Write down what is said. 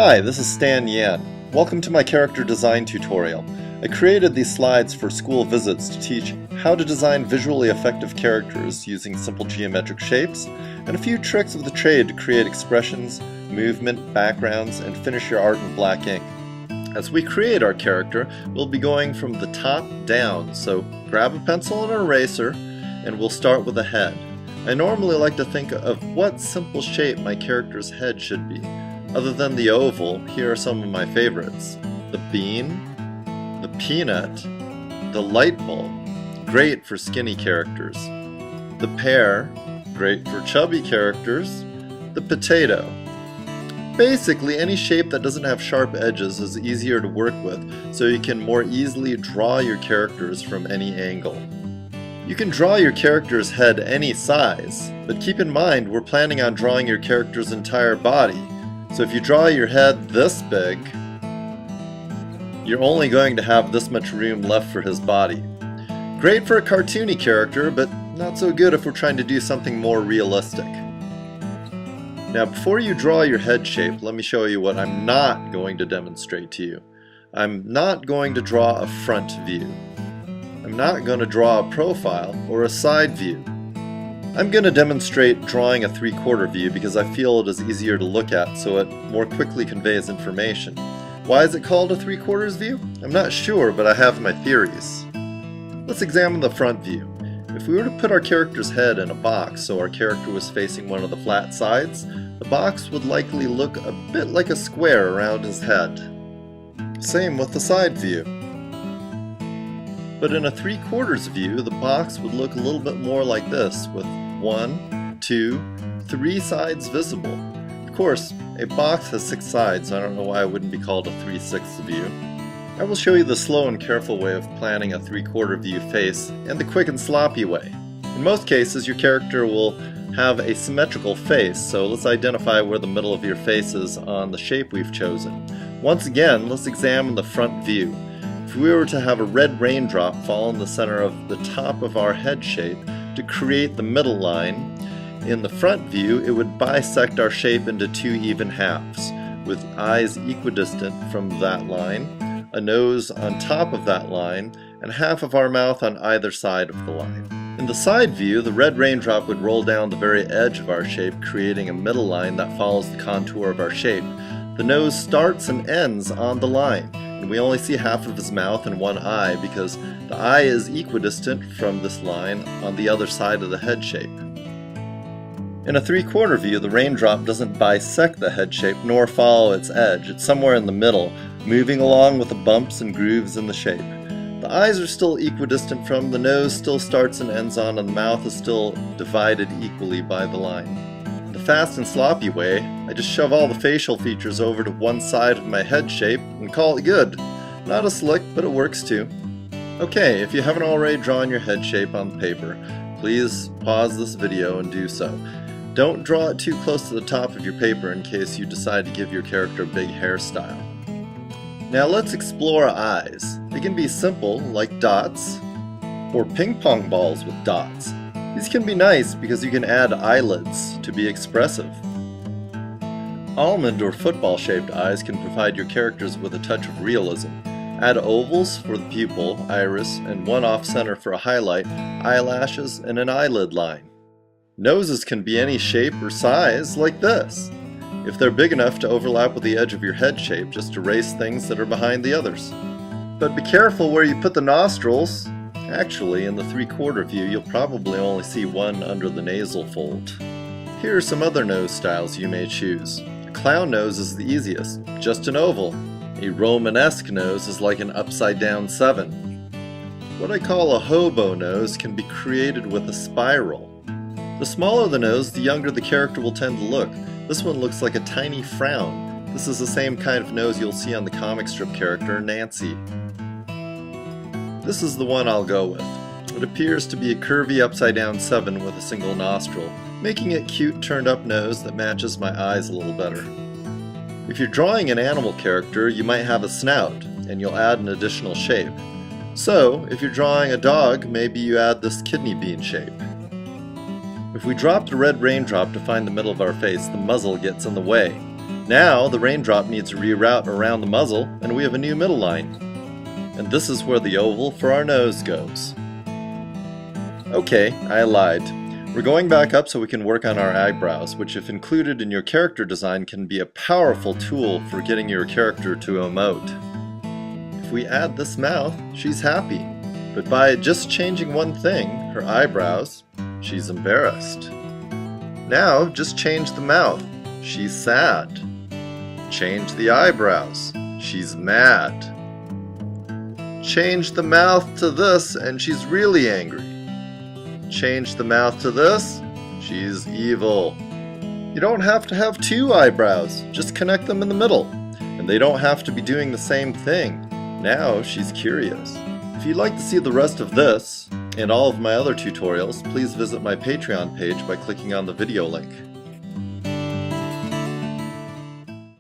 Hi, this is Stan Yan. Welcome to my character design tutorial. I created these slides for school visits to teach how to design visually effective characters using simple geometric shapes and a few tricks of the trade to create expressions, movement, backgrounds, and finish your art in black ink. As we create our character, we'll be going from the top down, so grab a pencil and an eraser and we'll start with a head. I normally like to think of what simple shape my character's head should be. Other than the oval, here are some of my favorites. The bean, the peanut, the light bulb, great for skinny characters. The pear, great for chubby characters. The potato. Basically, any shape that doesn't have sharp edges is easier to work with, so you can more easily draw your characters from any angle. You can draw your character's head any size, but keep in mind we're planning on drawing your character's entire body. So if you draw your head this big, you're only going to have this much room left for his body. Great for a cartoony character, but not so good if we're trying to do something more realistic. Now before you draw your head shape, let me show you what I'm not going to demonstrate to you. I'm not going to draw a front view. I'm not going to draw a profile or a side view. I'm going to demonstrate drawing a 3/4 view because I feel it is easier to look at, so it more quickly conveys information. Why is it called a 3/4 view? I'm not sure, but I have my theories. Let's examine the front view. If we were to put our character's head in a box so our character was facing one of the flat sides, the box would likely look a bit like a square around his head. Same with the side view. But in a 3/4 view, the box would look a little bit more like this, with 1, 2, 3 sides visible. Of course, a box has 6 sides, so I don't know why it wouldn't be called a 3/6 view. I will show you the slow and careful way of planning a 3/4 view face, and the quick and sloppy way. In most cases, your character will have a symmetrical face, so let's identify where the middle of your face is on the shape we've chosen. Once again, let's examine the front view. If we were to have a red raindrop fall in the center of the top of our head shape to create the middle line, in the front view it would bisect our shape into 2 even halves, with eyes equidistant from that line, a nose on top of that line, and half of our mouth on either side of the line. In the side view, the red raindrop would roll down the very edge of our shape, creating a middle line that follows the contour of our shape. The nose starts and ends on the line, and we only see half of his mouth and one eye because the eye is equidistant from this line on the other side of the head shape. In a 3/4 view, the raindrop doesn't bisect the head shape nor follow its edge. It's somewhere in the middle, moving along with the bumps and grooves in the shape. The eyes are still equidistant from, the nose still starts and ends on, and the mouth is still divided equally by the line. In the fast and sloppy way, I just shove all the facial features over to one side of my head shape and call it good. Not as slick, but it works too. Okay, if you haven't already drawn your head shape on the paper, please pause this video and do so. Don't draw it too close to the top of your paper in case you decide to give your character a big hairstyle. Now let's explore eyes. They can be simple, like dots, or ping pong balls with dots. These can be nice because you can add eyelids to be expressive. Almond or football-shaped eyes can provide your characters with a touch of realism. Add ovals for the pupil, iris, and one off-center for a highlight, eyelashes, and an eyelid line. Noses can be any shape or size, like this. If they're big enough to overlap with the edge of your head shape, just erase things that are behind the others. But be careful where you put the nostrils. Actually, in the 3/4 view, you'll probably only see one under the nasal fold. Here are some other nose styles you may choose. A clown nose is the easiest, just an oval. A Romanesque nose is like an upside-down 7. What I call a hobo nose can be created with a spiral. The smaller the nose, the younger the character will tend to look. This one looks like a tiny frown. This is the same kind of nose you'll see on the comic strip character Nancy. This is the one I'll go with. It appears to be a curvy upside-down 7 with a single nostril, making it cute turned-up nose that matches my eyes a little better. If you're drawing an animal character, you might have a snout, and you'll add an additional shape. So, if you're drawing a dog, maybe you add this kidney bean shape. If we drop the red raindrop to find the middle of our face, the muzzle gets in the way. Now the raindrop needs to reroute around the muzzle, and we have a new middle line. And this is where the oval for our nose goes. Okay, I lied. We're going back up so we can work on our eyebrows, which if included in your character design can be a powerful tool for getting your character to emote. If we add this mouth, she's happy. But by just changing one thing, her eyebrows, she's embarrassed. Now, just change the mouth. She's sad. Change the eyebrows. She's mad. Change the mouth to this and she's really angry. Change the mouth to this, she's evil. You don't have to have two eyebrows, just connect them in the middle. And they don't have to be doing the same thing. Now she's curious. If you'd like to see the rest of this, and all of my other tutorials, please visit my Patreon page by clicking on the video link.